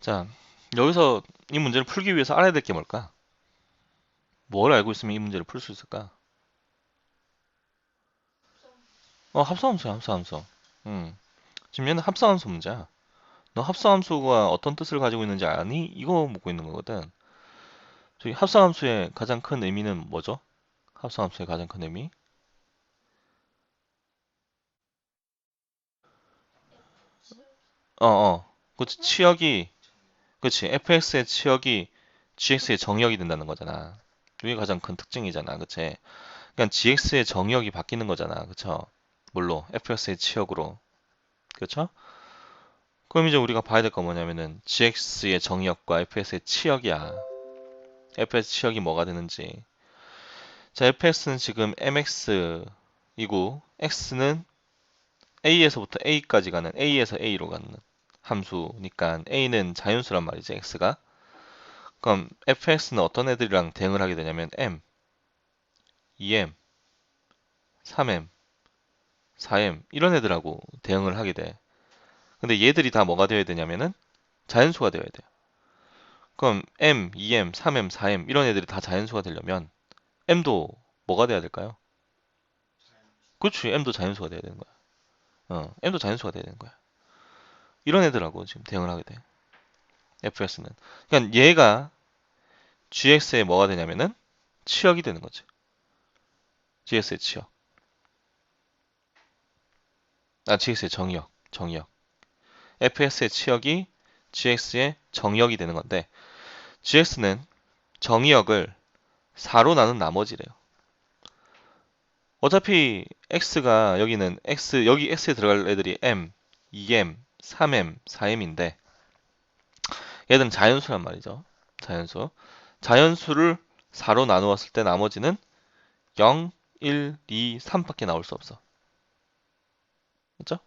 자, 여기서 이 문제를 풀기 위해서 알아야 될 게 뭘까? 뭘 알고 있으면 이 문제를 풀 수 있을까? 합성함수야, 합성함수. 지금 얘는 합성함수 문제야. 너 합성함수가 어떤 뜻을 가지고 있는지 아니? 이거 묻고 있는 거거든. 저기 합성함수의 가장 큰 의미는 뭐죠? 합성함수의 가장 큰 의미? 어, 어. 그치, 치역이, 그치, fx의 치역이 gx의 정역이 된다는 거잖아. 이게 가장 큰 특징이잖아, 그치? 그러니까 gx의 정역이 바뀌는 거잖아, 그쵸? 뭘로? fx의 치역으로. 그쵸? 그럼 이제 우리가 봐야 될 거 뭐냐면은 gx의 정의역과 fx의 치역이야. fx 치역이 뭐가 되는지. 자, fx는 지금 mx이고 x는 a에서부터 a까지 가는 a에서 a로 가는 함수니까 a는 자연수란 말이지 x가. 그럼 fx는 어떤 애들이랑 대응을 하게 되냐면 m, 2m, 3m, 4m 이런 애들하고 대응을 하게 돼. 근데 얘들이 다 뭐가 되어야 되냐면은 자연수가 되어야 돼. 그럼 m, 2m, 3m, 4m 이런 애들이 다 자연수가 되려면 m도 뭐가 돼야 될까요? 그렇지, m도 자연수가 돼야 되는 거야. m도 자연수가 돼야 되는 거야. 이런 애들하고 지금 대응을 하게 돼. fs는. 그러니까 얘가 gx에 뭐가 되냐면은 치역이 되는 거지. gx의 치역. gx의 정역. 정역. fs의 치역이 gx의 정역이 되는 건데 gx는 정역을 4로 나눈 나머지래요. 어차피 x가 여기는 x 여기 x에 들어갈 애들이 m, 2m, 3m, 4m인데 얘들은 자연수란 말이죠. 자연수. 자연수를 4로 나누었을 때 나머지는 0, 1, 2, 3밖에 나올 수 없어. 그렇죠?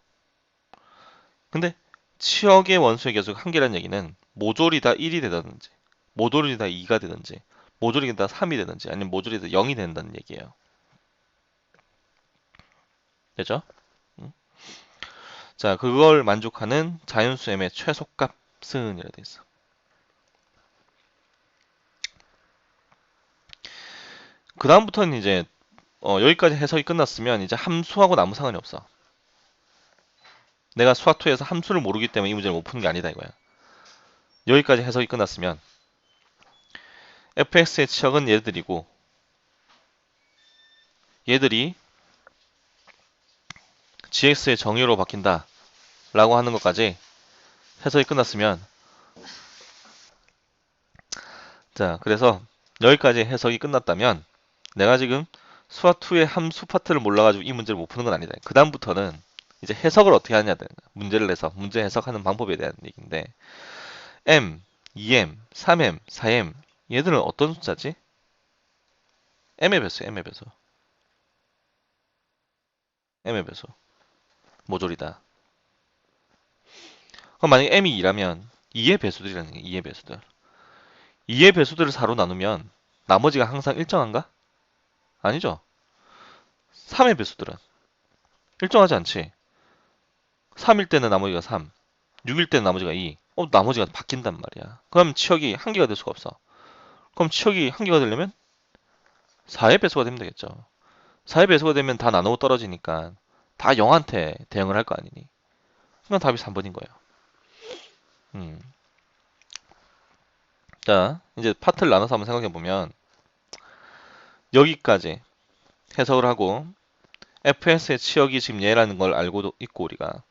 근데 치역의 원소의 계수가 한 개라는 얘기는 모조리 다 1이 되든지 모조리 다 2가 되든지 모조리 다 3이 되든지 아니면 모조리 다 0이 된다는 얘기예요. 되죠? 음. 자, 그걸 만족하는 자연수 m의 최소값은 이라 돼 있어. 그 다음부터는 이제 여기까지 해석이 끝났으면 이제 함수하고 아무 상관이 없어. 내가 수학2에서 함수를 모르기 때문에 이 문제를 못 푸는 게 아니다 이거야. 여기까지 해석이 끝났으면 fx의 치역은 얘들이고 얘들이 gx의 정의로 바뀐다 라고 하는 것까지 해석이 끝났으면 자, 그래서 여기까지 해석이 끝났다면 내가 지금 수학2의 함수 파트를 몰라가지고 이 문제를 못 푸는 건 아니다. 그 다음부터는 이제 해석을 어떻게 하냐 문제를 내서 문제 해석하는 방법에 대한 얘기인데 m, 2m, 3m, 4m 얘들은 어떤 숫자지? m의 배수, m의 배수, m의 배수 모조리다. 그럼 만약에 m이 2라면 2의 배수들이라는 게 2의 배수들. 2의 배수들을 4로 나누면 나머지가 항상 일정한가? 아니죠. 3의 배수들은 일정하지 않지. 3일 때는 나머지가 3, 6일 때는 나머지가 2. 나머지가 바뀐단 말이야. 그럼 치역이 한 개가 될 수가 없어. 그럼 치역이 한 개가 되려면 4의 배수가 되면 되겠죠. 4의 배수가 되면 다 나누고 떨어지니까 다 0한테 대응을 할 거 아니니. 그럼 답이 3번인 거예요. 음. 자, 이제 파트를 나눠서 한번 생각해 보면 여기까지 해석을 하고 fs의 치역이 지금 얘라는 걸 알고 있고 우리가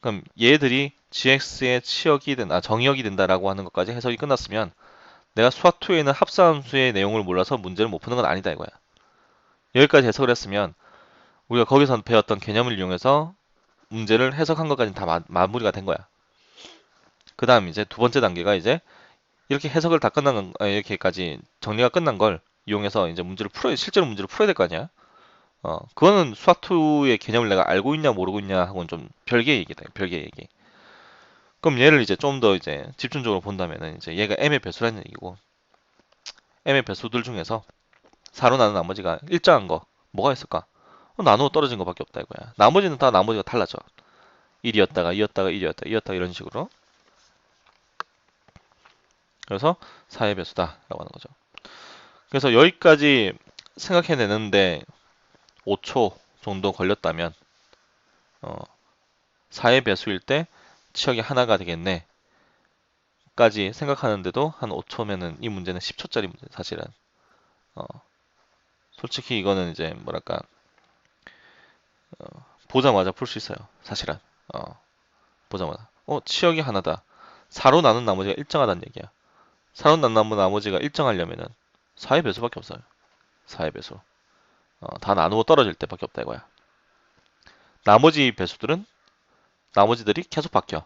그럼 얘들이 gx의 치역이 정역이 된다라고 하는 것까지 해석이 끝났으면 내가 수학2에는 합산함수의 내용을 몰라서 문제를 못 푸는 건 아니다 이거야. 여기까지 해석을 했으면 우리가 거기서 배웠던 개념을 이용해서 문제를 해석한 것까지는 다 마무리가 된 거야. 그 다음 이제 두 번째 단계가 이제 이렇게 해석을 다 끝난 이렇게까지 정리가 끝난 걸 이용해서 이제 실제로 문제를 풀어야 될 거 아니야. 그거는 수학2의 개념을 내가 알고 있냐 모르고 있냐 하고는 좀 별개의 얘기다. 별개의 얘기. 그럼 얘를 이제 좀 더 이제 집중적으로 본다면은 이제 얘가 m의 배수라는 얘기고 m의 배수들 중에서 4로 나눈 나머지가 일정한 거 뭐가 있을까? 나누어 떨어진 거밖에 없다 이거야. 나머지는 다 나머지가 달라져. 1이었다가 2였다가 1이었다가 2였다가 이런 식으로. 그래서 4의 배수다라고 하는 거죠. 그래서 여기까지 생각해내는데 5초 정도 걸렸다면 4의 배수일 때 치역이 하나가 되겠네 까지 생각하는데도 한 5초면은 이 문제는 10초짜리 문제 사실은. 어, 솔직히 이거는 이제 뭐랄까 보자마자 풀 수 있어요 사실은. 어, 보자마자 치역이 하나다. 4로 나눈 나머지가 일정하다는 얘기야. 4로 나눈 나머지가 일정하려면은 4의 배수밖에 없어요. 4의 배수. 다 나누고 떨어질 때밖에 없다 이거야. 나머지 배수들은 나머지들이 계속 바뀌어.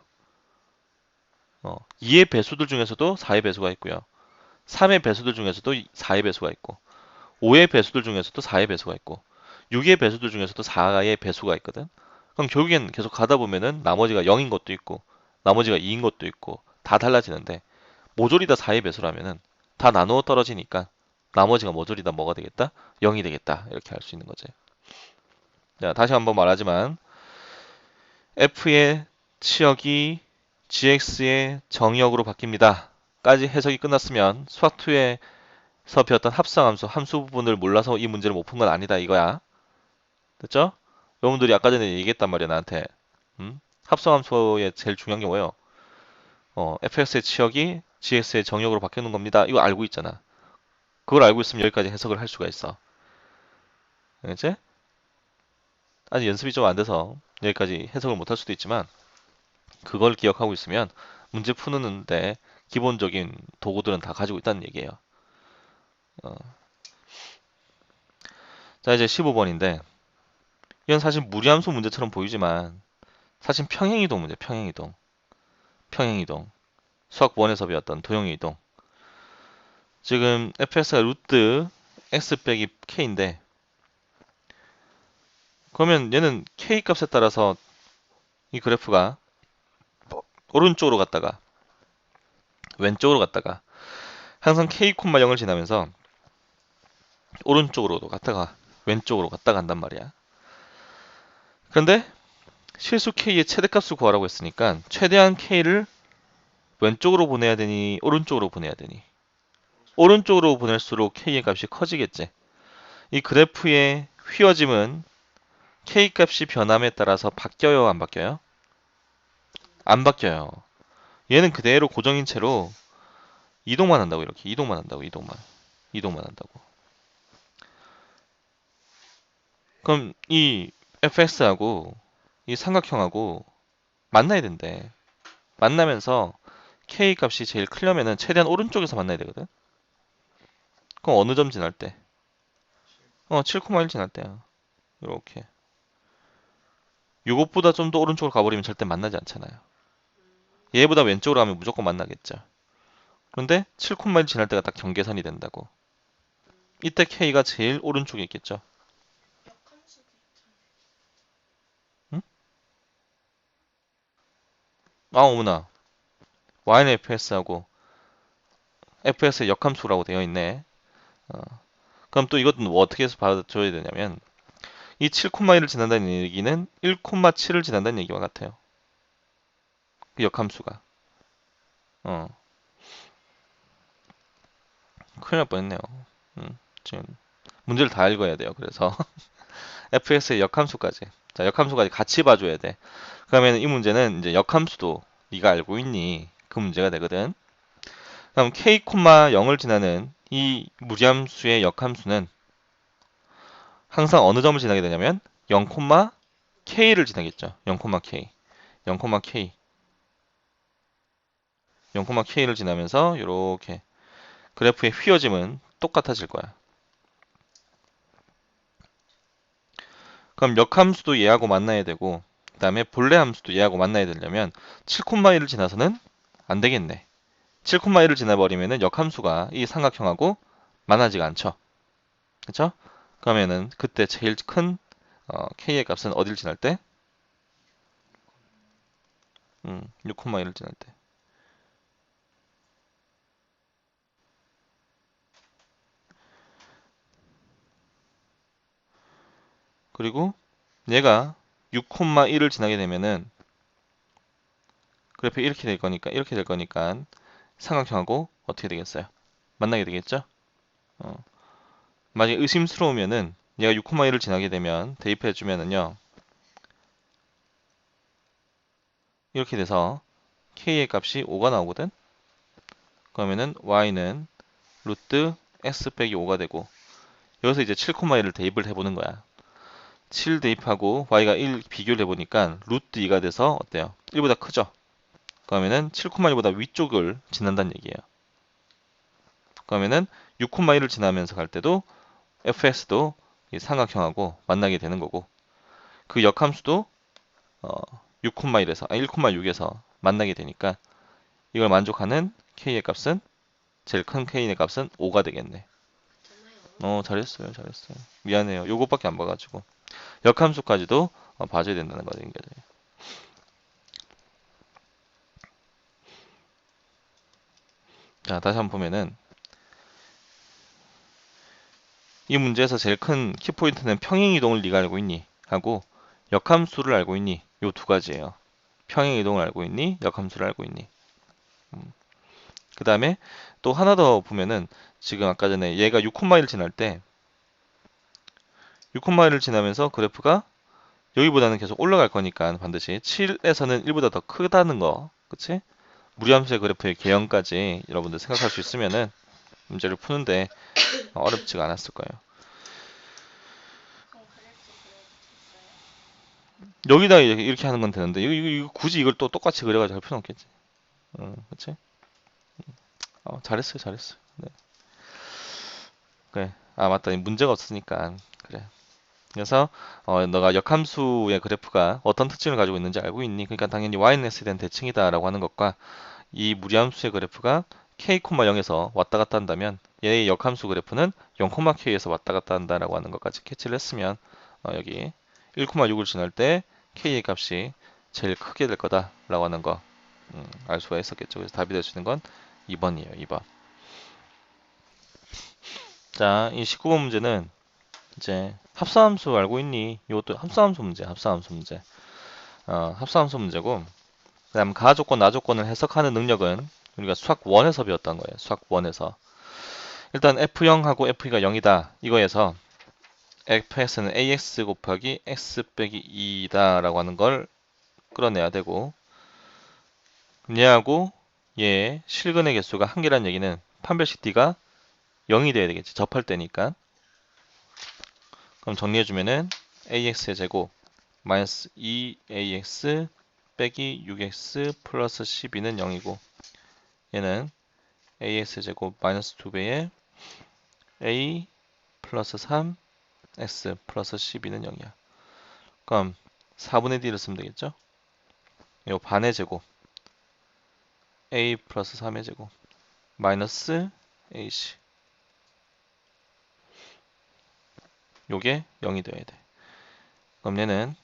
2의 배수들 중에서도 4의 배수가 있고요. 3의 배수들 중에서도 4의 배수가 있고 5의 배수들 중에서도 4의 배수가 있고 6의 배수들 중에서도 4의 배수가 있거든. 그럼 결국엔 계속 가다 보면은 나머지가 0인 것도 있고 나머지가 2인 것도 있고 다 달라지는데 모조리 다 4의 배수라면은 다 나누어 떨어지니까 나머지가 모조리 다 뭐가 되겠다? 0이 되겠다. 이렇게 할 수 있는 거지. 자, 다시 한번 말하지만 f의 치역이 gx의 정역으로 바뀝니다. 까지 해석이 끝났으면 수학2에서 배웠던 합성함수, 함수 부분을 몰라서 이 문제를 못 푼 건 아니다 이거야. 됐죠? 여러분들이 아까 전에 얘기했단 말이야 나한테. 합성함수의 제일 중요한 게 뭐예요? fx의 치역이 gx의 정역으로 바뀌는 겁니다. 이거 알고 있잖아. 그걸 알고 있으면 여기까지 해석을 할 수가 있어. 알겠지? 아직 연습이 좀 안 돼서 여기까지 해석을 못 할 수도 있지만 그걸 기억하고 있으면 문제 푸는데 기본적인 도구들은 다 가지고 있다는 얘기예요. 어. 자, 이제 15번인데 이건 사실 무리함수 문제처럼 보이지만 사실 평행이동 문제, 평행이동. 평행이동. 수학 1에서 배웠던 도형의 이동. 지금 fx가 루트 x 빼기 k인데 그러면 얘는 k 값에 따라서 이 그래프가 오른쪽으로 갔다가 왼쪽으로 갔다가 항상 k, 0을 지나면서 오른쪽으로도 갔다가 왼쪽으로 갔다 간단 말이야. 그런데 실수 k의 최대값을 구하라고 했으니까 최대한 k를 왼쪽으로 보내야 되니 오른쪽으로 보내야 되니 오른쪽으로 보낼수록 k의 값이 커지겠지. 이 그래프의 휘어짐은 k 값이 변함에 따라서 바뀌어요, 안 바뀌어요? 안 바뀌어요. 얘는 그대로 고정인 채로 이동만 한다고. 이렇게 이동만 한다고. 이동만 한다고. 그럼 이 fx하고 이 삼각형하고 만나야 된대. 만나면서 k 값이 제일 크려면은 최대한 오른쪽에서 만나야 되거든. 그럼 어느 점 지날 때? 7,1 지날 때야. 이렇게. 이것보다 좀 더 오른쪽으로 가버리면 절대 만나지 않잖아요. 얘보다 왼쪽으로 가면 무조건 만나겠죠. 그런데 7,1 지날 때가 딱 경계선이 된다고. 이때 k가 제일 오른쪽에 있겠죠. 응? 어머나. y는 fs하고 fs의 역함수라고 되어 있네. 어. 그럼 또 이것은 뭐 어떻게 해서 받아줘야 되냐면 이 7,1을 지난다는 얘기는 1,7을 지난다는 얘기와 같아요. 그 역함수가. 어. 큰일 날 뻔했네요. 지금 문제를 다 읽어야 돼요. 그래서 fs의 역함수까지. 자, 역함수까지 같이 봐줘야 돼. 그러면 이 문제는 이제 역함수도 네가 알고 있니? 그 문제가 되거든. 그럼 k, 0을 지나는 이 무리함수의 역함수는 항상 어느 점을 지나게 되냐면 0, k를 지나겠죠. 0, k. 0, k. 0, k를 지나면서 이렇게 그래프의 휘어짐은 똑같아질 거야. 그럼 역함수도 얘하고 만나야 되고 그 다음에 본래 함수도 얘하고 만나야 되려면 7,1을 지나서는 안 되겠네. 7,1을 지나버리면은 역함수가 이 삼각형하고 만나지가 않죠. 그쵸? 그러면은 그때 제일 큰 k의 값은 어딜 지날 때? 6,1을 지날 때. 그리고 얘가 6,1을 지나게 되면은 그래프 이렇게 될 거니까 삼각형하고 어떻게 되겠어요? 만나게 되겠죠? 어. 만약에 의심스러우면은 얘가 6,1을 지나게 되면 대입해 주면은요. 이렇게 돼서 k의 값이 5가 나오거든? 그러면은 y는 루트 x 빼기 5가 되고 여기서 이제 7,1을 대입을 해보는 거야. 7 대입하고 y가 1 비교를 해보니까 루트 2가 돼서 어때요? 1보다 크죠? 그러면은 7,1보다 위쪽을 지난다는 얘기예요. 그러면은 6,1을 지나면서 갈 때도 fx도 삼각형하고 만나게 되는 거고 그 역함수도 6,1에서 1,6에서 만나게 되니까 이걸 만족하는 k의 값은 제일 큰 k의 값은 5가 되겠네. 잘했어요, 잘했어요. 미안해요. 요것밖에 안 봐가지고 역함수까지도 봐줘야 된다는 거죠. 자, 다시 한번 보면은 이 문제에서 제일 큰 키포인트는 평행이동을 네가 알고 있니? 하고 역함수를 알고 있니? 요 두 가지예요. 평행이동을 알고 있니? 역함수를 알고 있니? 그 다음에 또 하나 더 보면은 지금 아까 전에 얘가 6,1을 지날 때 6,1을 지나면서 그래프가 여기보다는 계속 올라갈 거니까 반드시 7에서는 1보다 더 크다는 거. 그치? 무리함수의 그래프의 개형까지 여러분들 생각할 수 있으면은 문제를 푸는데 어렵지가 않았을 거예요. 여기다 이렇게 하는 건 되는데 이거 굳이 이걸 또 똑같이 그려가지고 할 필요는 없겠지. 그치? 잘했어요, 잘했어요. 네. 그래. 아, 맞다. 문제가 없으니까. 그래. 그래서 너가 역함수의 그래프가 어떤 특징을 가지고 있는지 알고 있니? 그러니까 당연히 yX에 대한 대칭이다라고 하는 것과 이 무리함수의 그래프가 k, 0에서 왔다 갔다 한다면 얘의 역함수 그래프는 0,k에서 왔다 갔다 한다라고 하는 것까지 캐치를 했으면 여기 1,6을 지날 때 k의 값이 제일 크게 될 거다라고 하는 거 알 수가 있었겠죠. 그래서 답이 될 수 있는 건 2번이에요. 2번. 자, 이 19번 문제는 이제 합성함수 알고 있니? 이것도 합성함수 문제, 합성함수 문제. 합성함수 문제고, 그다음 가조건, 나조건을 해석하는 능력은 우리가 수학 1에서 배웠던 거예요. 수학 1에서. 일단 F0하고 F2가 0이다. 이거에서 fx는 ax 곱하기 x 빼기 2다라고 하는 걸 끌어내야 되고, 얘하고 얘의 실근의 개수가 한 개란 얘기는 판별식 d가 0이 돼야 되겠지. 접할 때니까. 그럼 정리해주면은 ax의 제곱 마이너스 2ax 빼기 6x 플러스 12는 0이고 얘는 ax 제곱 마이너스 2배의 a 플러스 3x 플러스 12는 0이야. 그럼 4분의 d를 쓰면 되겠죠? 요 반의 제곱 a 플러스 3의 제곱 마이너스 ac 요게 0이 돼야 돼. 그럼 얘는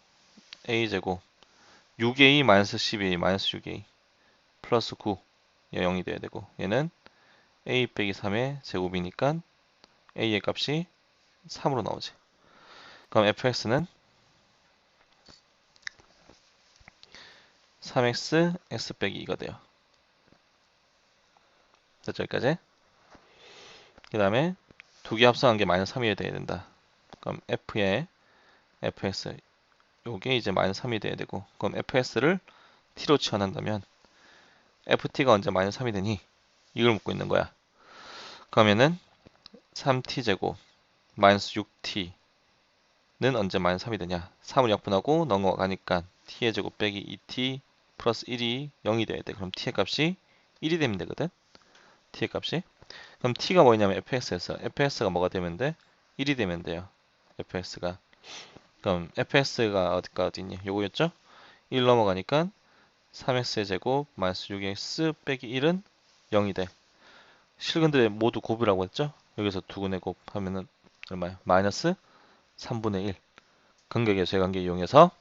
a 제곱 6a 마이너스 12 마이너스 6a 플러스 9 얘 0이 돼야 되고 얘는 a 빼기 3의 제곱이니까 a의 값이 3으로 나오지. 그럼 fx는 3x x 빼기 2가 돼요. 됐죠? 여기까지? 그 다음에 두 개 합성한 게 마이너스 3이 돼야 된다. 그럼 f의 fx 요게 이제 마이너스 3이 돼야 되고 그럼 fs를 t로 치환한다면 ft가 언제 마이너스 3이 되니? 이걸 묻고 있는 거야. 그러면은 3t 제곱 마이너스 6t는 언제 마이너스 3이 되냐? 3을 약분하고 넘어가니까 t의 제곱 빼기 2t 플러스 1이 0이 돼야 돼. 그럼 t의 값이 1이 되면 되거든? t의 값이. 그럼 t가 뭐냐면 fx에서 fx가 뭐가 되면 돼? 1이 되면 돼요. fx가. 그럼 fx가 어디가 어디니? 요거였죠? 1 넘어가니까 3x의 제곱 마이너스 6x 빼기 1은 0이 돼. 실근들의 모두 곱이라고 했죠? 여기서 두근의 곱하면은 얼마야? 마이너스 3분의 1. 간격의 제관계 이용해서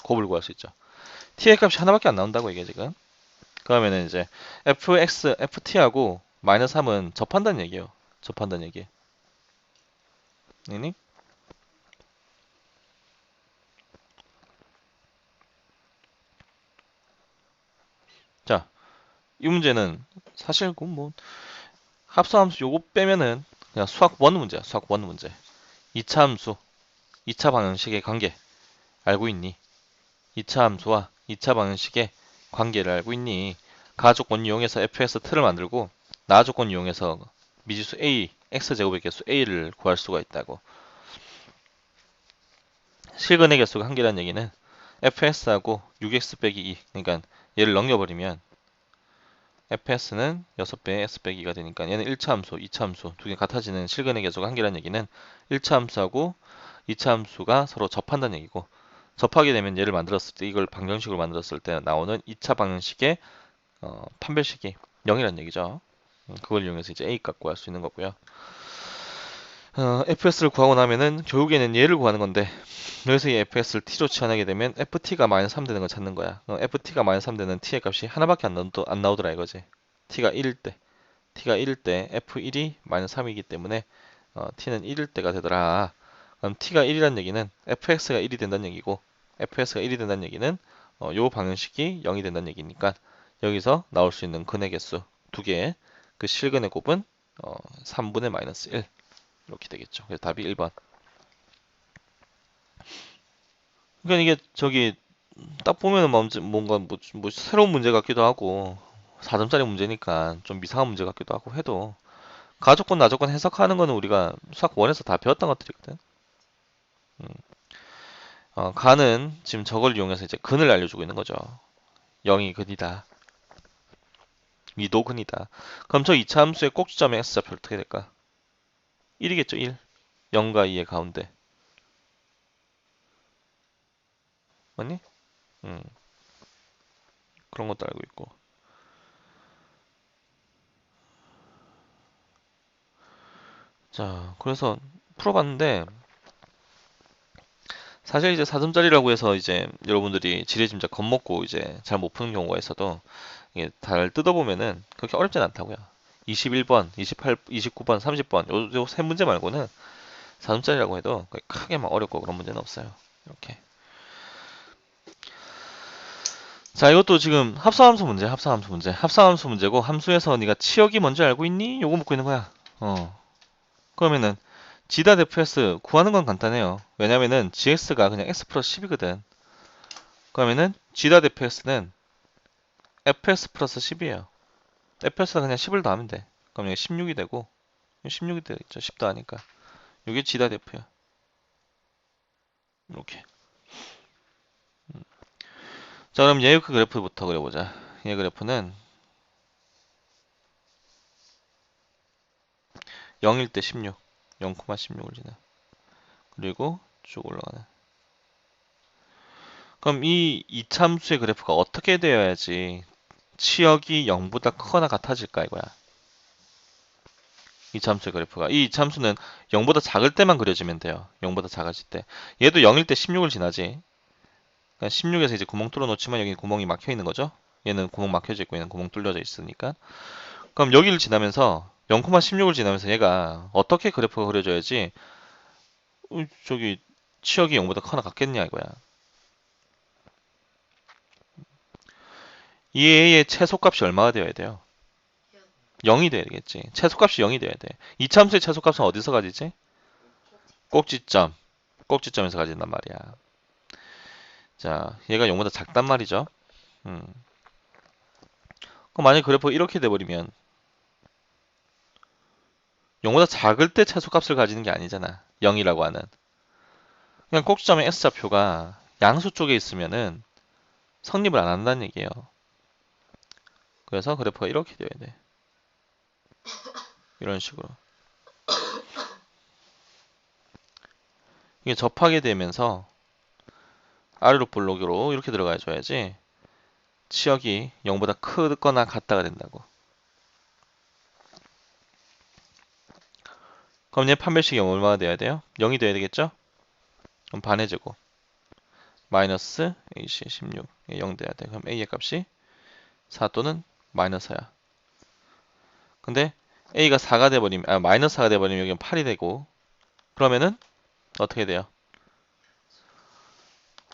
곱을 구할 수 있죠. t의 값이 하나밖에 안 나온다고 이게 지금. 그러면은 이제 fx, ft하고 마이너스 3은 접한다는 얘기예요. 접한다는 얘기. 니 자, 이 문제는 사실 뭐 합성함수 요거 빼면은 그냥 수학 원 문제야. 수학 원 문제. 2차 함수, 2차 방정식의 관계 알고 있니? 2차 함수와 2차 방정식의 관계를 알고 있니? 가 조건 이용해서 fx 틀을 만들고 나 조건 이용해서 미지수 a, x제곱의 개수 a를 구할 수가 있다고. 실근의 개수가 한 개라는 얘기는 fs하고 6x 빼기 2, 그러니까 얘를 넘겨버리면 fs는 6배의 s 빼기 2가 되니까 얘는 1차 함수, 2차 함수 두 개 같아지는 실근의 개수가 한 개라는 얘기는 1차 함수하고 2차 함수가 서로 접한다는 얘기고, 접하게 되면 얘를 만들었을 때, 이걸 방정식으로 만들었을 때 나오는 2차 방정식의 판별식이 0이라는 얘기죠. 그걸 이용해서 이제 a 값 구할 수 있는 거고요. fs를 구하고 나면은 결국에는 얘를 구하는 건데, 여기서 이 fs를 t로 치환하게 되면 ft가 -3 되는 걸 찾는 거야. ft가 -3 되는 t의 값이 하나밖에 안 나오더라 이거지. t가 1일 때, f1이 -3이기 때문에 t는 1일 때가 되더라. 그럼 t가 1이라는 얘기는 fx가 1이 된다는 얘기고, fs가 1이 된다는 얘기는 요 방정식이 0이 된다는 얘기니까, 여기서 나올 수 있는 근의 개수 두 개의 그 실근의 곱은 3분의 -1 이렇게 되겠죠. 그래서 답이 1번. 그러니까 이게 저기 딱 보면은 뭔가 뭐 새로운 문제 같기도 하고 4점짜리 문제니까 좀 이상한 문제 같기도 하고 해도, 가조건 나조건 해석하는 거는 우리가 수학 원에서 다 배웠던 것들이거든. 음. 가는 지금 저걸 이용해서 이제 근을 알려주고 있는 거죠. 0이 근이다. 미도 근이다. 그럼 저 2차 함수의 꼭지점의 x좌표 어떻게 될까? 1이겠죠, 1. 0과 2의 가운데. 맞니? 음, 그런 것도 알고 있고. 자, 그래서 풀어봤는데, 사실 이제 4점짜리라고 해서 이제 여러분들이 지레짐작 겁먹고 이제 잘 못 푸는 경우가 있어도, 이게 잘 뜯어보면은 그렇게 어렵진 않다고요. 21번, 28, 29번, 30번 요 세 문제 말고는 4점짜리라고 해도 크게 막 어렵고 그런 문제는 없어요. 이렇게. 자, 이것도 지금 합성함수 문제, 합성함수 문제, 합성함수 문제고, 함수에서 네가 치역이 뭔지 알고 있니? 요거 묻고 있는 거야. 그러면은 g다 fs 구하는 건 간단해요. 왜냐면은 gx가 그냥 x 플러스 10이거든. 그러면은 g다 fs는 fs 플러스 10이에요. fs가 그냥 10을 더하면 돼. 그럼 여기 16이 되고, 16이 되겠죠. 10 더하니까. 이게 g다 f야. 이렇게. 자, 그럼 얘의 그 그래프부터 그려보자. 얘 그래프는 0일 때 16, 0,16을 지나. 그리고 쭉 올라가네. 그럼 이 이참수의 그래프가 어떻게 되어야지 치역이 0보다 크거나 같아질까 이거야. 이참수의 그래프가. 이 이참수는 0보다 작을 때만 그려지면 돼요. 0보다 작아질 때. 얘도 0일 때 16을 지나지. 그러니까 16에서 이제 구멍 뚫어 놓지만 여기 구멍이 막혀 있는 거죠. 얘는 구멍 막혀져 있고 얘는 구멍 뚫려져 있으니까. 그럼 여기를 지나면서 0,16을 지나면서 얘가 어떻게 그래프가 그려져야지 저기 치역이 0보다 크거나 같겠냐 이거야. 이 A의 최소값이 얼마가 되어야 돼요? 0이 돼야 되겠지. 최소값이 0이 돼야 돼. 이참수의 최소값은 어디서 가지지? 꼭지점. 꼭지점에서 가진단 말이야. 자, 얘가 0보다 작단 말이죠. 음. 그럼 만약 그래프가 이렇게 돼버리면 0보다 작을 때 최소값을 가지는 게 아니잖아. 0이라고 하는. 그냥 꼭지점의 S좌표가 양수 쪽에 있으면은 성립을 안 한다는 얘기예요. 그래서 그래프가 이렇게 돼야 돼. 이런 식으로. 이게 접하게 되면서 아래로 볼록으로 이렇게 들어가 줘야지 치역이 0보다 크거나 같다가 된다고. 그럼 얘 판별식이 얼마가 돼야 돼요? 0이 돼야 되겠죠? 그럼 반의 제곱 마이너스 AC 16 0 돼야 돼. 그럼 A의 값이 4 또는 마이너스 4야. 근데 A가 4가 돼버리면 마이너스 4가 돼버리면 여기는 8이 되고, 그러면은 어떻게 돼요?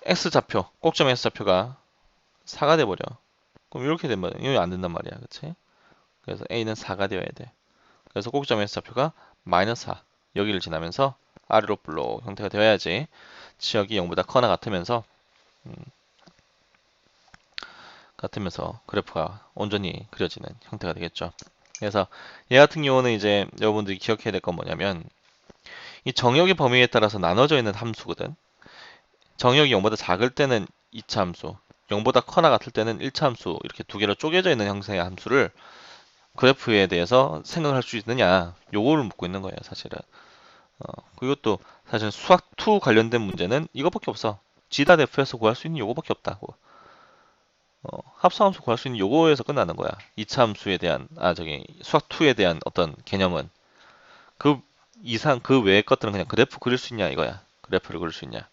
X좌표 꼭점 X좌표가 4가 돼버려. 그럼 이렇게 되면 이거 안 된단 말이야. 그치? 그래서 a는 4가 되어야 돼. 그래서 꼭지점 S좌표가 마이너스 4 여기를 지나면서 아래로 블록 형태가 되어야지 치역이 0보다 커나 같으면서 그래프가 온전히 그려지는 형태가 되겠죠. 그래서 얘 같은 경우는 이제 여러분들이 기억해야 될 건 뭐냐면 이 정역의 범위에 따라서 나눠져 있는 함수거든. 정역이 0보다 작을 때는 2차 함수, 0보다 커나 같을 때는 1차 함수 이렇게 두 개로 쪼개져 있는 형태의 함수를 그래프에 대해서 생각할 수 있느냐 요거를 묻고 있는 거예요 사실은. 그리고 사실 수학2 관련된 문제는 이거밖에 없어. G.F에서 구할 수 있는 요거밖에 없다고. 합성함수 구할 수 있는 요거에서 끝나는 거야. 2차 함수에 대한 수학2에 대한 어떤 개념은 그 이상 그 외의 것들은 그냥 그래프 그릴 수 있냐 이거야. 그래프를 그릴 수 있냐.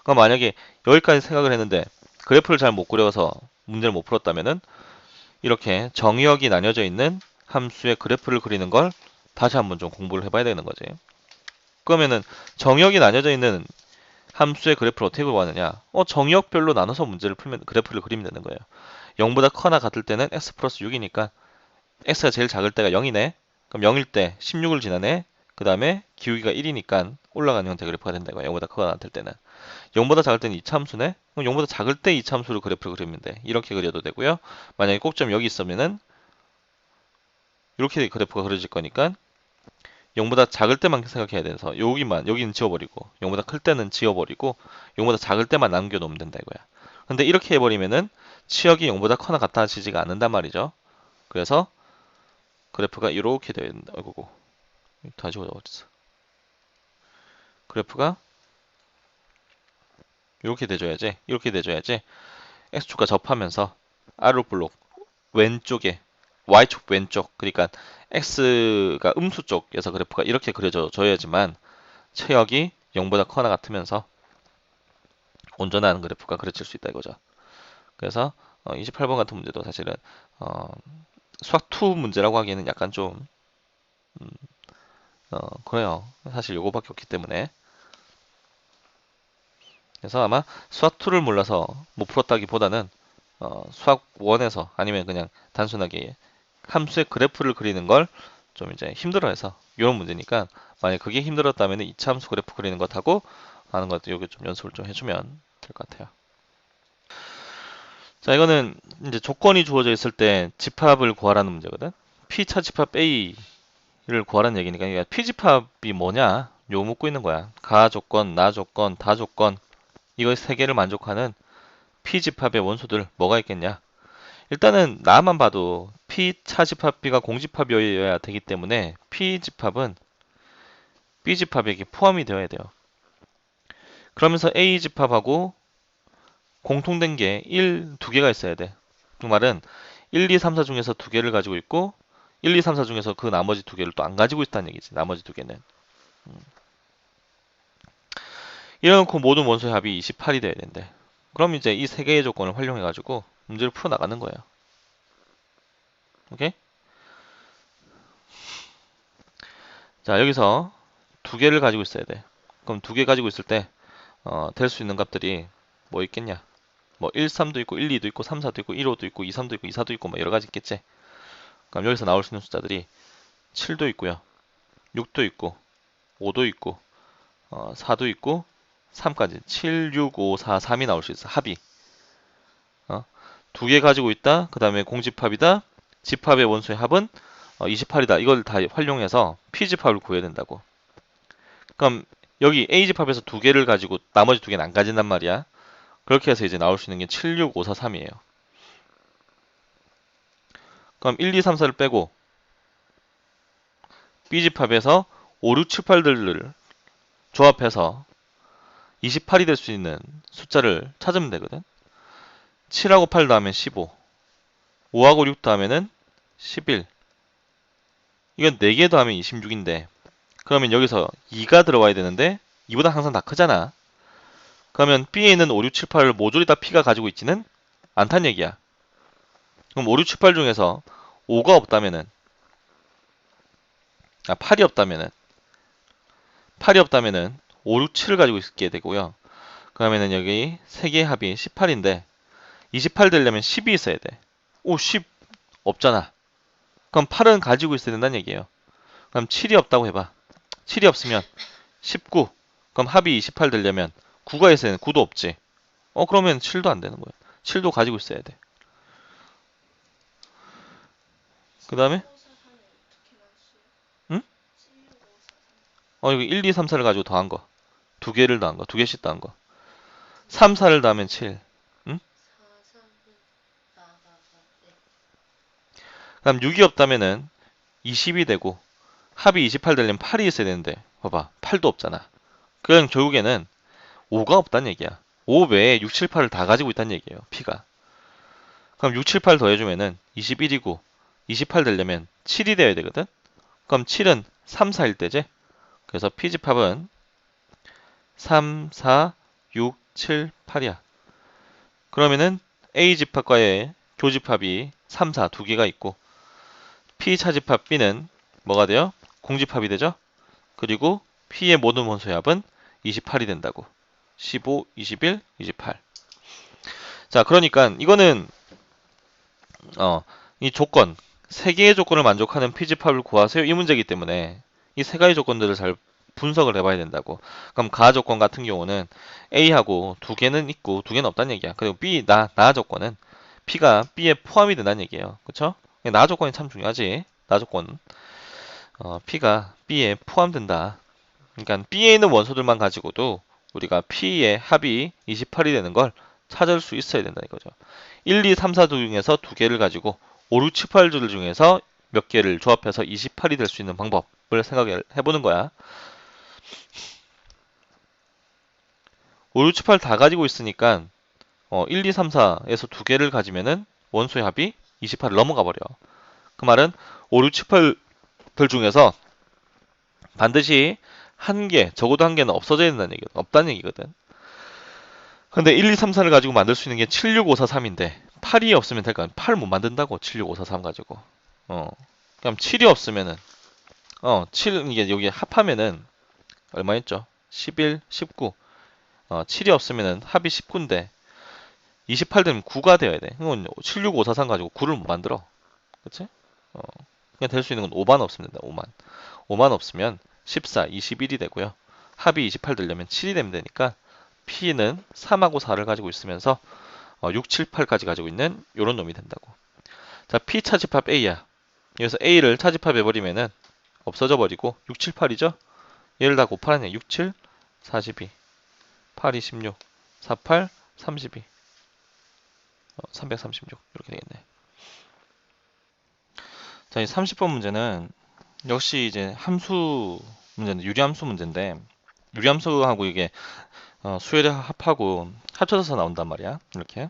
그럼 만약에 여기까지 생각을 했는데 그래프를 잘 못 그려서 문제를 못 풀었다면은 이렇게 정의역이 나뉘어져 있는 함수의 그래프를 그리는 걸 다시 한번 좀 공부를 해봐야 되는 거지. 그러면은 정의역이 나뉘어져 있는 함수의 그래프를 어떻게 구하느냐? 정의역별로 나눠서 문제를 풀면 그래프를 그리면 되는 거예요. 0보다 커나 같을 때는 x 플러스 6이니까 x가 제일 작을 때가 0이네. 그럼 0일 때 16을 지나네. 그 다음에 기울기가 1이니까 올라가는 형태 그래프가 된다 이거야. 0보다 커나 같을 때는. 0보다 작을 때는 2차 함수네. 그럼 0보다 작을 때 2차 함수로 그래프를 그리면 돼. 이렇게 그려도 되고요. 만약에 꼭점 여기 있으면은 이렇게 그래프가 그려질 거니까 0보다 작을 때만 생각해야 돼서 여기는 지워버리고 0보다 클 때는 지워버리고 0보다 작을 때만 남겨놓으면 된다 이거야. 근데 이렇게 해버리면은 치역이 0보다 커나 같아지지가 않는단 말이죠. 그래서 그래프가 이렇게 되어 있는 아이고 다 지워버렸어. 그래프가 이렇게 돼줘야지 x축과 접하면서 아래로 블록 왼쪽에 y축 왼쪽 그러니까 x가 음수 쪽에서 그래프가 이렇게 그려져야지만 체역이 0보다 커나 같으면서 온전한 그래프가 그려질 수 있다 이거죠. 그래서 28번 같은 문제도 사실은 수학2 문제라고 하기에는 약간 좀 그래요. 사실 요거밖에 없기 때문에 그래서 아마 수학2를 몰라서 못 풀었다기보다는 수학1에서 아니면 그냥 단순하게 함수의 그래프를 그리는 걸 좀 이제 힘들어해서 이런 문제니까 만약 그게 힘들었다면 2차 함수 그래프 그리는 것하고 하는 것도 여기 좀 연습을 좀 해주면 될 것 같아요. 자, 이거는 이제 조건이 주어져 있을 때 집합을 구하라는 문제거든. P차 집합 A를 구하라는 얘기니까 이게 P집합이 뭐냐? 요 묻고 있는 거야. 가 조건, 나 조건, 다 조건 이거 세 개를 만족하는 P집합의 원소들 뭐가 있겠냐? 일단은 나만 봐도 P차 집합 B가 공집합이어야 되기 때문에 P집합은 B집합에게 포함이 되어야 돼요. 그러면서 A집합하고 공통된 게 2개가 있어야 돼. 그 말은 1, 2, 3, 4 중에서 2개를 가지고 있고 1, 2, 3, 4 중에서 그 나머지 2개를 또 안 가지고 있다는 얘기지. 나머지 2개는. 이래놓고 모든 원소의 합이 28이 돼야 된대. 그럼 이제 이 세 개의 조건을 활용해가지고 문제를 풀어나가는 거예요. 오케이? 자, 여기서 2개를 가지고 있어야 돼. 그럼 2개 가지고 있을 때, 될 수 있는 값들이 뭐 있겠냐? 뭐 1, 3도 있고, 1, 2도 있고, 3, 4도 있고, 1, 5도 있고, 2, 3도 있고, 2, 4도 있고, 뭐 여러 가지 있겠지? 그럼 여기서 나올 수 있는 숫자들이 7도 있고요. 6도 있고, 5도 있고, 4도 있고, 3까지. 7, 6, 5, 4, 3이 나올 수 있어. 합이. 2개 가지고 있다. 그 다음에 공집합이다. 집합의 원소의 합은 28이다. 이걸 다 활용해서 P집합을 구해야 된다고. 그럼 여기 A집합에서 2개를 가지고 나머지 2개는 안 가진단 말이야. 그렇게 해서 이제 나올 수 있는 게 7, 6, 5, 4, 3이에요. 그럼 1, 2, 3, 4를 빼고 B집합에서 5, 6, 7, 8들을 조합해서 28이 될 수 있는 숫자를 찾으면 되거든. 7하고 8 더하면 15, 5하고 6 더하면 11. 이건 4개 더하면 26인데 그러면 여기서 2가 들어와야 되는데 2보다 항상 다 크잖아. 그러면 B에 있는 5, 6, 7, 8을 모조리 다 P가 가지고 있지는 않단 얘기야. 그럼 5, 6, 7, 8 중에서 5가 없다면은 8이 없다면은 5, 6, 7을 가지고 있게 되고요. 그러면은 여기 3개의 합이 18인데 28 되려면 10이 있어야 돼. 오, 10 없잖아. 그럼 8은 가지고 있어야 된다는 얘기예요. 그럼 7이 없다고 해봐. 7이 없으면 19. 그럼 합이 28 되려면 9가 있어야 돼. 9도 없지. 그러면 7도 안 되는 거야. 7도 가지고 있어야 돼. 그 다음에, 응? 이거 1, 2, 3, 4를 가지고 더한 거. 두 개를 더한 거. 두 개씩 더한 거. 3, 4를 더하면 7. 응? 그럼 6이 없다면은 20이 되고, 합이 28 되려면 8이 있어야 되는데, 봐봐. 8도 없잖아. 그럼 결국에는 5가 없다는 얘기야. 5 외에 6, 7, 8을 다 가지고 있다는 얘기예요. P가. 그럼 6, 7, 8 더해주면은 21이고, 28 되려면 7이 되어야 되거든? 그럼 7은 3, 4일 때지? 그래서 P집합은 3, 4, 6, 7, 8이야. 그러면은 A집합과의 교집합이 3, 4 두 개가 있고, P차집합 B는 뭐가 돼요? 공집합이 되죠? 그리고 P의 모든 원소의 합은 28이 된다고. 15, 21, 28. 자, 그러니까 이거는 이 조건, 세 개의 조건을 만족하는 P집합을 구하세요. 이 문제이기 때문에 이 세 가지 조건들을 잘 분석을 해봐야 된다고. 그럼 가 조건 같은 경우는 A하고 두 개는 있고 두 개는 없다는 얘기야. 그리고 B, 나 조건은 P가 B에 포함이 된다는 얘기예요. 그쵸? 나 조건이 참 중요하지. 나 조건. P가 B에 포함된다. 그러니까 B에 있는 원소들만 가지고도 우리가 P의 합이 28이 되는 걸 찾을 수 있어야 된다 이거죠. 1, 2, 3, 4 중에서 두 개를 가지고 5, 6, 7, 8줄 중에서 몇 개를 조합해서 28이 될 수 있는 방법을 생각해 보는 거야. 5, 6, 7, 8 다 가지고 있으니까 1, 2, 3, 4에서 두 개를 가지면은 원소의 합이 28을 넘어가 버려. 그 말은 5, 6, 7, 8들 중에서 반드시 한 개, 적어도 한 개는 없어져야 된다는 얘기거든. 없다는 얘기거든. 근데 1, 2, 3, 4를 가지고 만들 수 있는 게 7, 6, 5, 4, 3인데 8이 없으면 될까? 8 못 만든다고. 7, 6, 5, 4, 3 가지고. 그럼 7이 없으면은 7 이게 여기 합하면은 얼마였죠? 11, 19. 7이 없으면은 합이 19인데 28 되면 9가 되어야 돼. 그건 7, 6, 5, 4, 3 가지고 9를 못 만들어. 그치? 그냥 될 수 있는 건 5만 없으면 된다. 5만. 5만 없으면 14, 21이 되고요. 합이 28 되려면 7이 되면 되니까 P는 3하고 4를 가지고 있으면서 6, 7, 8까지 가지고 있는 요런 놈이 된다고. 자, P 차집합 A야. 여기서 A를 차집합해버리면은 없어져 버리고 6, 7, 8이죠? 얘를 다 곱하면 6, 7, 42, 8, 26, 48, 32, 336 이렇게 되겠네. 자, 이 30번 문제는 역시 이제 함수 문제인데 유리함수 문제인데 유리함수하고 이게 수열의 합하고 합쳐져서 나온단 말이야. 이렇게.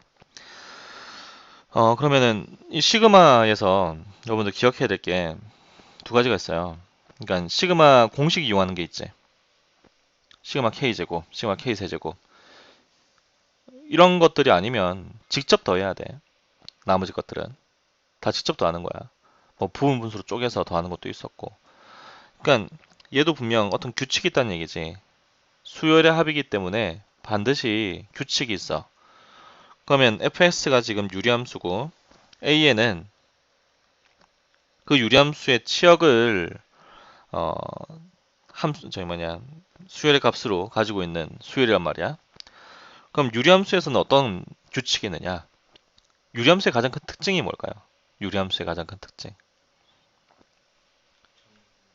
그러면은 이 시그마에서 여러분들 기억해야 될 게 두 가지가 있어요. 그러니까 시그마 공식 이용하는 게 있지. 시그마 K제곱, 시그마 K 세제곱. 이런 것들이 아니면 직접 더해야 돼. 나머지 것들은. 다 직접 더하는 거야. 뭐 부분 분수로 쪼개서 더하는 것도 있었고. 그러니까 얘도 분명 어떤 규칙이 있다는 얘기지. 수열의 합이기 때문에 반드시 규칙이 있어. 그러면 fx가 지금 유리함수고 a에는 그 유리함수의 치역을 어, 수열의 값으로 가지고 있는 수열이란 말이야. 그럼 유리함수에서는 어떤 규칙이 있느냐? 유리함수의 가장 큰 특징이 뭘까요? 유리함수의 가장 큰 특징.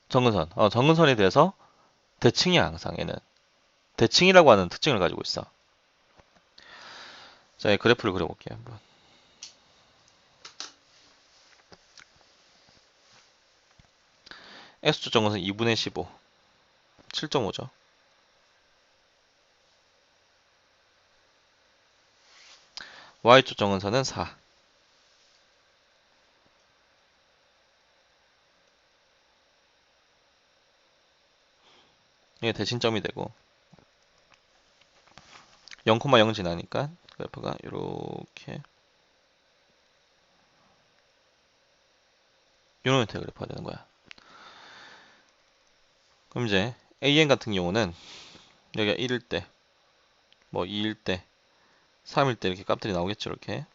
정근선. 정근선에 대해서 대칭이야, 항상 얘는. 대칭이라고 하는 특징을 가지고 있어. 자, 이 그래프를 그려볼게요, 한번. X축 정근선 2분의 15. 7.5죠. Y축 정근선은 4. 이게 대칭점이 되고 0,0 지나니까 그래프가 이렇게 이런 형태의 그래프가 되는 거야. 그럼 이제 AN 같은 경우는 여기가 1일 때, 뭐 2일 때, 3일 때 이렇게 값들이 나오겠죠, 이렇게.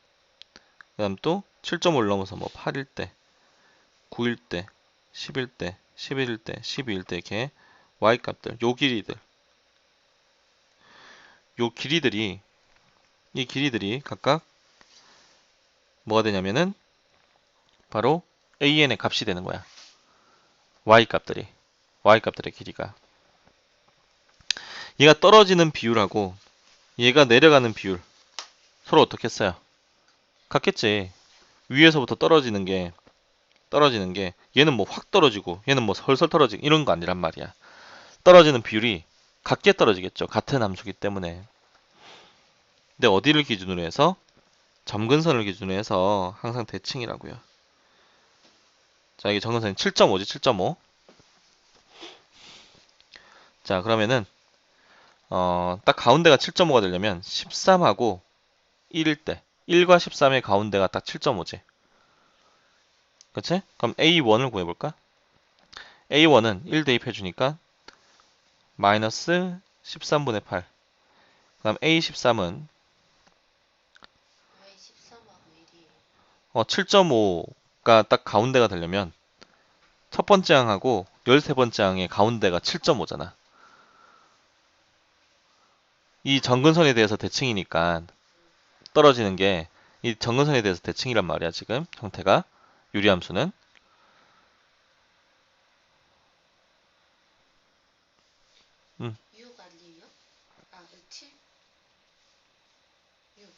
그 다음 또 7.5를 넘어서 뭐 8일 때, 9일 때, 10일 때, 11일 때, 12일 때 이렇게 y 값들, 요 길이들, 요 길이들이 이 길이들이 각각 뭐가 되냐면은 바로 an의 값이 되는 거야. y 값들의 길이가. 얘가 떨어지는 비율하고 얘가 내려가는 비율 서로 어떻게 했어요? 같겠지. 위에서부터 떨어지는 게 얘는 뭐 확 떨어지고 얘는 뭐 설설 떨어지고 이런 거 아니란 말이야. 떨어지는 비율이 같게 떨어지겠죠. 같은 함수기 때문에. 근데 어디를 기준으로 해서? 점근선을 기준으로 해서 항상 대칭이라고요. 자, 이게 점근선이 7.5지, 7.5. 자, 그러면은 딱 가운데가 7.5가 되려면 13하고 1일 때 1과 13의 가운데가 딱 7.5지. 그치? 그럼 A1을 구해볼까? A1은 1 대입해주니까 마이너스 13분의 8. 그 다음 A13은 7.5가 딱 가운데가 되려면 첫 번째 항하고 13번째 항의 가운데가 7.5잖아. 이 정근선에 대해서 대칭이니까 떨어지는 게 이 정근선에 대해서 대칭이란 말이야. 지금 형태가 유리함수는. 음. 6 아니에요? 아, 7? 6.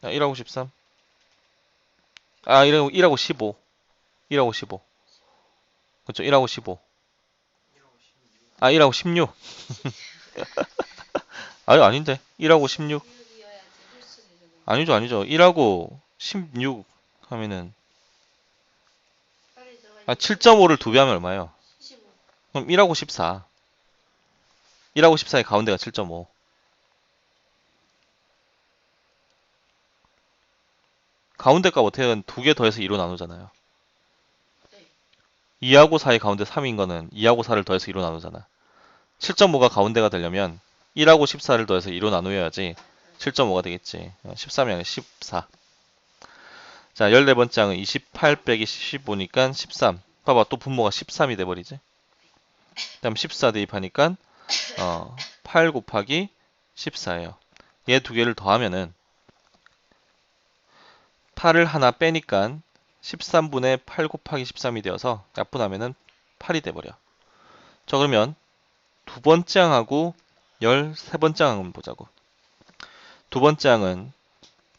아, 1하고 13. 아, 1하고 15. 1하고 15. 그렇죠. 1하고 15. 아, 1하고 16. 아니, 아닌데. 1하고 16. 16이어야지 홀수 되잖아요. 아니죠, 아니죠. 1하고 16 하면은 빨리 들어가. 7.5를 2배 하면 얼마예요? 15. 그럼 1하고 14. 1하고 14의 가운데가 7.5. 가운데 값 어떻게 하든 2개 더해서 2로 나누잖아요. 네. 2하고 4의 가운데 3인 거는 2하고 4를 더해서 2로 나누잖아. 7.5가 가운데가 되려면 1하고 14를 더해서 2로 나누어야지 7.5가 되겠지. 13이 아니라 14. 자, 14번째 항은 28 빼기 15니까 13. 봐봐, 또 분모가 13이 돼버리지. 그 다음 14 대입하니까 8 곱하기 14예요. 얘 두 개를 더하면은 8을 하나 빼니까 13분의 8 곱하기 13이 되어서 약분하면은 8이 돼버려. 자, 그러면 두 번째 항하고 13번째 항은 보자고. 두 번째 항은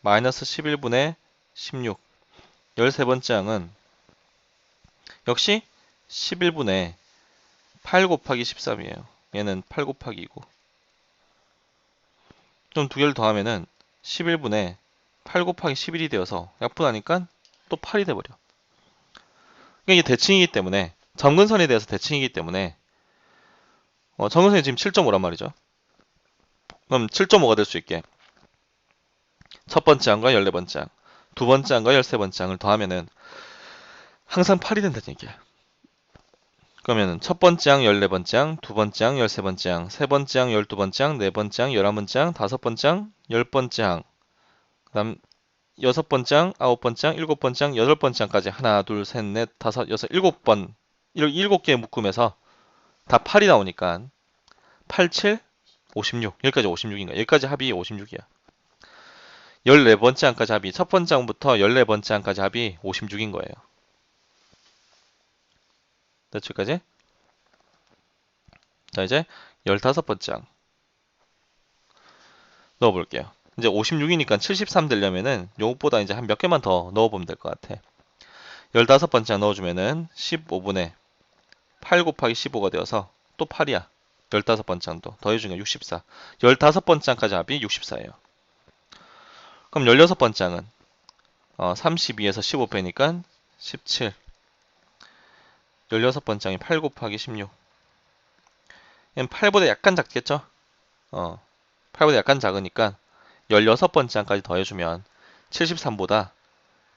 마이너스 11분의 16. 13번째 항은 역시 11분의 8 곱하기 13이에요. 얘는 8 곱하기 2고. 좀 두 개를 더하면은 11분의 8 곱하기 11이 되어서 약분하니까 또 8이 돼버려. 그러니까 이게 대칭이기 때문에 점근선에 대해서 대칭이기 때문에 점근선이 지금 7.5란 말이죠. 그럼 7.5가 될 수 있게 첫 번째 항과 14번째 항, 두 번째 항과 13번째 항을 더하면은 항상 8이 된다는 얘기야. 그러면은 첫 번째 항 14번째 항, 두 번째 항 13번째 항, 세 번째 항 12번째 항, 네 번째 항 11번째 항, 다섯 번째 항 10번째 항, 그다음 여섯 번째 항, 아홉 번째 항, 일곱 번째 항, 여덟 번째 항까지 하나, 둘, 셋, 넷, 다섯, 여섯, 일곱 번 이렇게 7개의 묶음에서 다 8이 나오니까 8, 7, 56. 여기까지 56인가? 여기까지 합이 56이야. 14번째 항까지 합이 첫 번째 항부터 14번째 항까지 합이 56인 거예요. 됐죠, 여기까지? 자, 이제 15번째 항 넣어볼게요. 이제 56이니까 73 되려면은 요것보다 이제 한 몇 개만 더 넣어보면 될 것 같아. 15번째 항 넣어주면은 15분의 8 곱하기 15가 되어서 또 8이야. 15번째 항도 더해주니까 64. 15번째 항까지 합이 64예요. 그럼 16번째 항은 32에서 15 빼니까 17. 16번째 항이 8 곱하기 16. 얘는 8보다 약간 작겠죠? 8보다 약간 작으니까 16번째 항까지 더해주면 73보다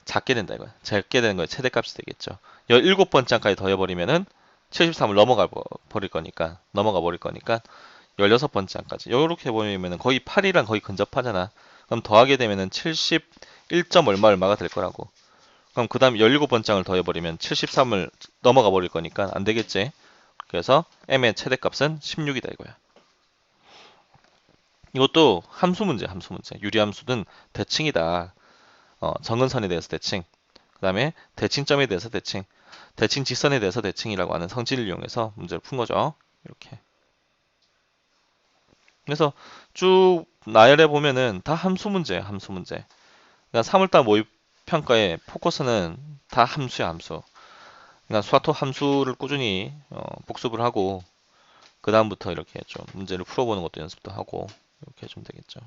작게 된다 이거야. 작게 되는 거에 최대값이 되겠죠. 17번째 항까지 더해버리면은 73을 넘어가 버릴 거니까 16번째 항까지. 이렇게 보면은 거의 8이랑 거의 근접하잖아. 그럼 더하게 되면은 70 1점 얼마 얼마가 될 거라고. 그럼 그 다음 17번장을 더해버리면 73을 넘어가 버릴 거니까 안 되겠지. 그래서 m의 최대값은 16이다 이거야. 이것도 함수 문제, 함수 문제. 유리함수든 대칭이다. 정근선에 대해서 대칭. 그 다음에 대칭점에 대해서 대칭. 대칭 직선에 대해서 대칭이라고 하는 성질을 이용해서 문제를 푼 거죠. 이렇게. 그래서 쭉 나열해 보면은 다 함수 문제예요, 함수 문제. 그러니까 3월달 모의 평가의 포커스는 다 함수야, 함수. 그러니까 수화토 함수를 꾸준히 복습을 하고 그 다음부터 이렇게 좀 문제를 풀어보는 것도 연습도 하고 이렇게 좀 되겠죠.